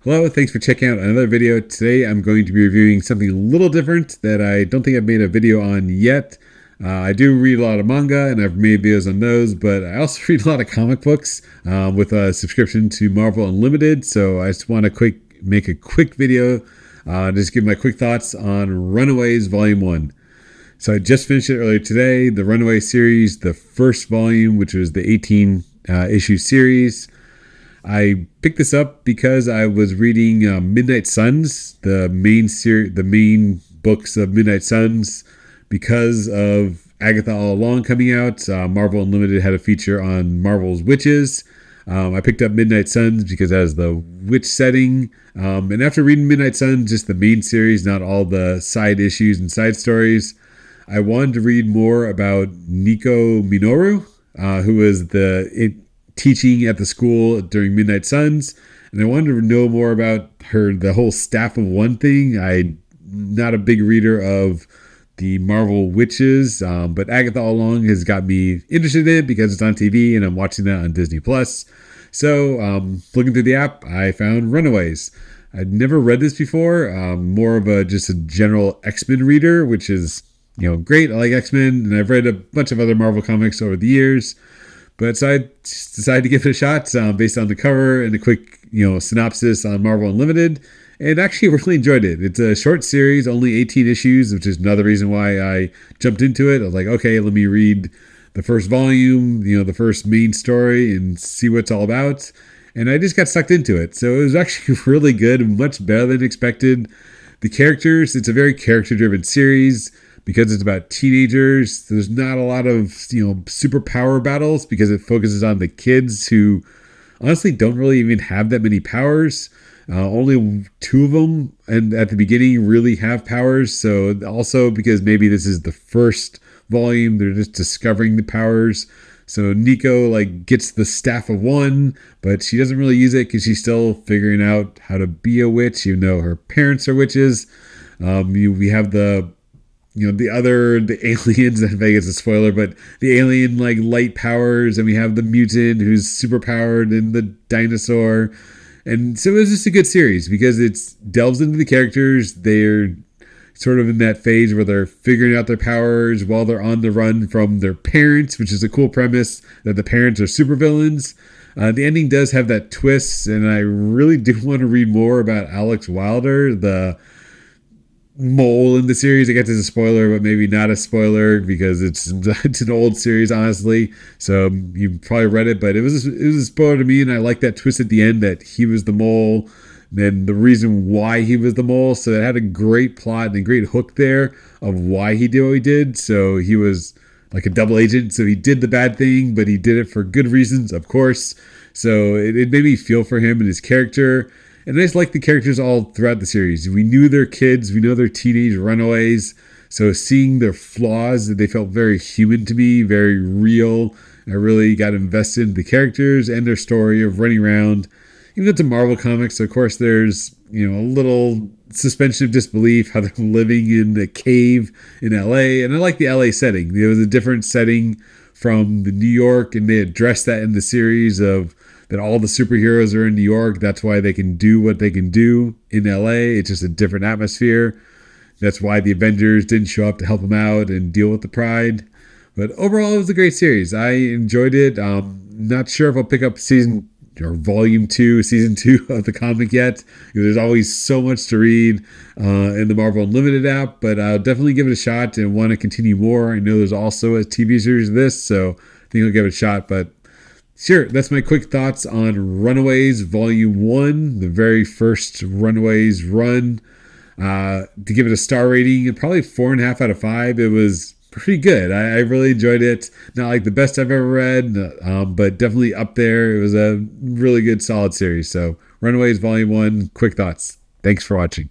Hello, thanks for checking out another video. Today I'm going to be reviewing something a little different that I don't think I've made a video on yet. I do read a lot of manga and I've made videos on those, but I also read a lot of comic books with a subscription to Marvel Unlimited. So I just want to make a quick video, just give my quick thoughts on Runaways Volume 1. So I just finished it earlier today, the Runaways series, the first volume, which was the 18 issue series. I picked this up because I was reading Midnight Suns, the main books of Midnight Suns, because of Agatha All Along coming out. Marvel Unlimited had a feature on Marvel's witches. I picked up Midnight Suns because it has the witch setting. And after reading Midnight Suns, just the main series, not all the side issues and side stories, I wanted to read more about Nico Minoru, who was teaching at the school during Midnight Suns, and I wanted to know more about the whole Staff of One thing. I'm not a big reader of the Marvel witches, but Agatha All Along has got me interested in it because it's on TV and I'm watching that on Disney Plus. So looking through the app, I found Runaways. I'd never read this before. More of just a general X-Men reader, which is great. I like X-Men, and I've read a bunch of other Marvel comics over the years. But so I just decided to give it a shot based on the cover and a quick, synopsis on Marvel Unlimited. And actually really enjoyed it. It's a short series, only 18 issues, which is another reason why I jumped into it. I was like, okay, let me read the first volume, the first main story and see what it's all about. And I just got sucked into it. So it was actually really good, much better than expected. The characters, it's a very character-driven series. Because it's about teenagers, there's not a lot of, super power battles because it focuses on the kids who honestly don't really even have that many powers. Only two of them and at the beginning really have powers. So also because maybe this is the first volume, they're just discovering the powers. So Nico gets the Staff of One, but she doesn't really use it because she's still figuring out how to be a witch, even though her parents are witches. We have the aliens, I think it's a spoiler, but the alien light powers, and we have the mutant who's super powered and the dinosaur. And so it was just a good series because it delves into the characters. They're sort of in that phase where they're figuring out their powers while they're on the run from their parents, which is a cool premise that the parents are supervillains. The ending does have that twist, and I really do want to read more about Alex Wilder, the mole in the series. I guess it's a spoiler, but maybe not a spoiler because it's an old series, honestly. So you probably read it, but it was a spoiler to me, and I like that twist at the end that he was the mole, and the reason why he was the mole. So it had a great plot and a great hook there of why he did what he did. So he was like a double agent. So he did the bad thing, but he did it for good reasons, of course. So it made me feel for him and his character. And I just like the characters all throughout the series. We knew they're kids. We know they're teenage runaways. So seeing their flaws, they felt very human to me, very real. I really got invested in the characters and their story of running around. Even though it's a Marvel comics, so of course there's, a little suspension of disbelief, how they're living in a cave in LA. And I like the LA setting. It was a different setting from the New York, and they addressed that in the series of that all the superheroes are in New York. That's why they can do what they can do in LA. It's just a different atmosphere. That's why the Avengers didn't show up to help them out and deal with the Pride. But overall, it was a great series. I enjoyed it. Not sure if I'll pick up season 2 of the comic yet. There's always so much to read in the Marvel Unlimited app, but I'll definitely give it a shot and want to continue more. I know there's also a TV series of this, so I think I'll give it a shot. But sure, that's my quick thoughts on Runaways Volume 1, the very first Runaways run. To give it a star rating, probably 4.5 out of 5. It was pretty good. I really enjoyed it. Not like the best I've ever read, but definitely up there. It was a really good, solid series. So Runaways Volume 1, quick thoughts. Thanks for watching.